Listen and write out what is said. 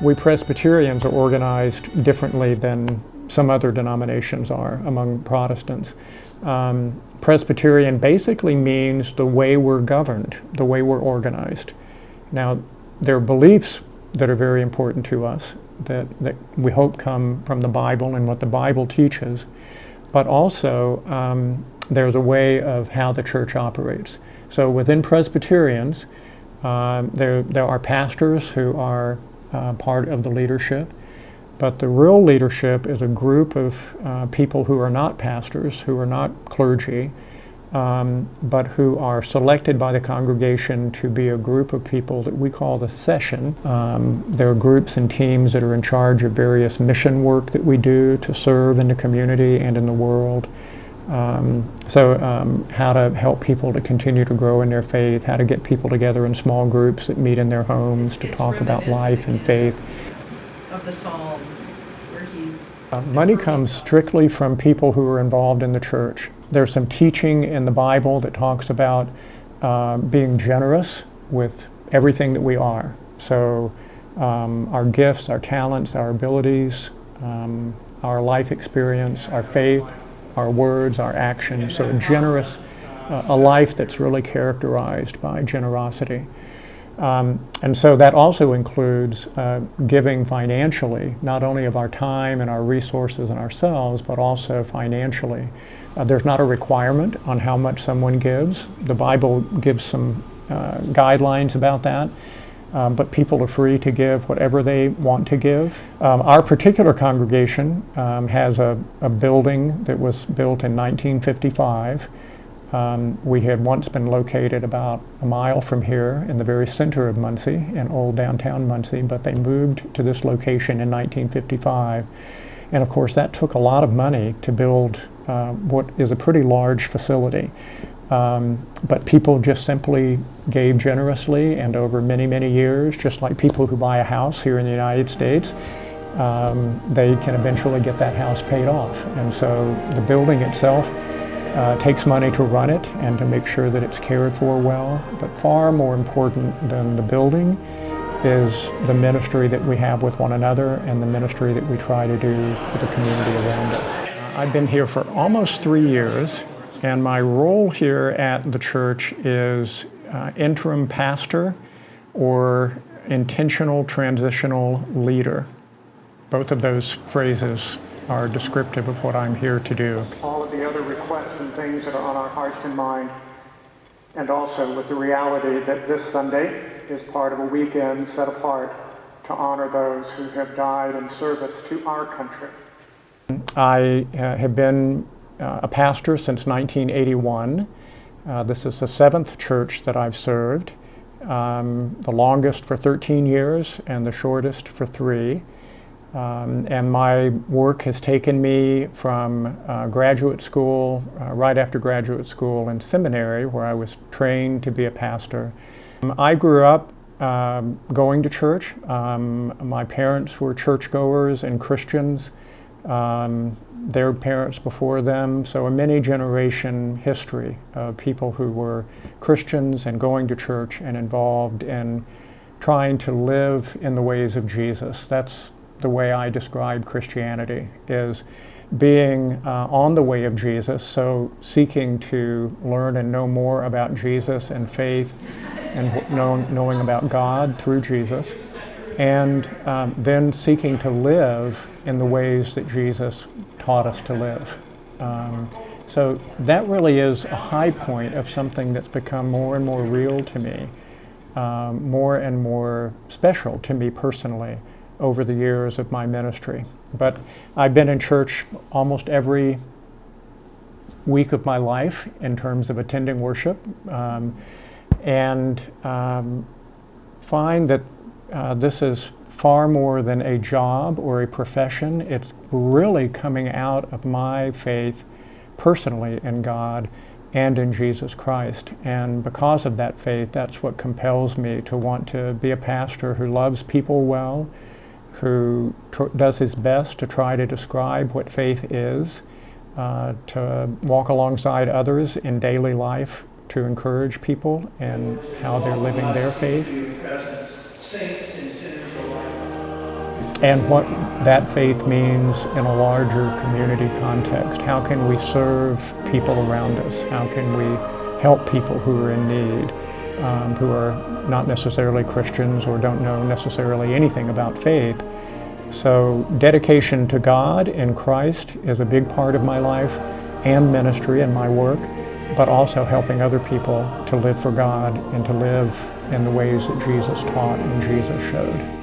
We Presbyterians are organized differently than some other denominations are among Protestants. Presbyterian basically means the way we're governed, the way we're organized. Now, there are beliefs that are very important to us that we hope come from the Bible and what the Bible teaches, but also there's a way of how the church operates. So within Presbyterians, there are pastors who are part of the leadership, but the real leadership is a group of people who are not pastors, who are not clergy, but who are selected by the congregation to be a group of people that we call the session. There are groups and teams that are in charge of various mission work that we do to serve in the community and in the world. How to help people to continue to grow in their faith, how to get people together in small groups that meet in their homes to talk about life and faith. Of the Psalms, where he... Money comes strictly from people who are involved in the church. There's some teaching in the Bible that talks about being generous with everything that we are. So our gifts, our talents, our abilities, our life experience, our faith, our words, our actions. So a life that's really characterized by generosity. And so that also includes giving financially, not only of our time and our resources and ourselves, but also financially. There's not a requirement on how much someone gives. The Bible gives some guidelines about that, but people are free to give whatever they want to give. Our particular congregation has a building that was built in 1955. We had once been located about a mile from here in the very center of Muncie, in old downtown Muncie, but they moved to this location in 1955. And of course that took a lot of money to build what is a pretty large facility. But people just simply gave generously, and over many, many years, just like people who buy a house here in the United States, they can eventually get that house paid off. And so the building itself takes money to run it and to make sure that it's cared for well, but far more important than the building is the ministry that we have with one another and the ministry that we try to do for the community around us. I've been here for almost 3 years, and my role here at the church is interim pastor or intentional transitional leader. Both of those phrases are descriptive of what I'm here to do. All of the other requests and things that are on our hearts and mind, and also with the reality that this Sunday is part of a weekend set apart to honor those who have died in service to our country. I have been a pastor since 1981. This is the 7th church that I've served, the longest for 13 years and the shortest for 3. And my work has taken me from graduate school, right after graduate school and seminary, where I was trained to be a pastor. I grew up going to church. My parents were churchgoers and Christians. Their parents before them, so a many generation history of people who were Christians and going to church and involved in trying to live in the ways of Jesus. That's the way I describe Christianity, is being on the way of Jesus, so seeking to learn and know more about Jesus and faith and knowing about God through Jesus, and then seeking to live in the ways that Jesus taught us to live. So that really is a high point of something that's become more and more real to me, more and more special to me personally over the years of my ministry. But I've been in church almost every week of my life in terms of attending worship, and find that this is far more than a job or a profession. It's really coming out of my faith personally in God and in Jesus Christ. And because of that faith, that's what compels me to want to be a pastor who loves people well, who does his best to try to describe what faith is, to walk alongside others in daily life, to encourage people in how they're living their faith. and what that faith means in a larger community context. How can we serve people around us? How can we help people who are in need, who are not necessarily Christians or don't know necessarily anything about faith? So dedication to God in Christ is a big part of my life and ministry and my work, but also helping other people to live for God and to live in the ways that Jesus taught and Jesus showed.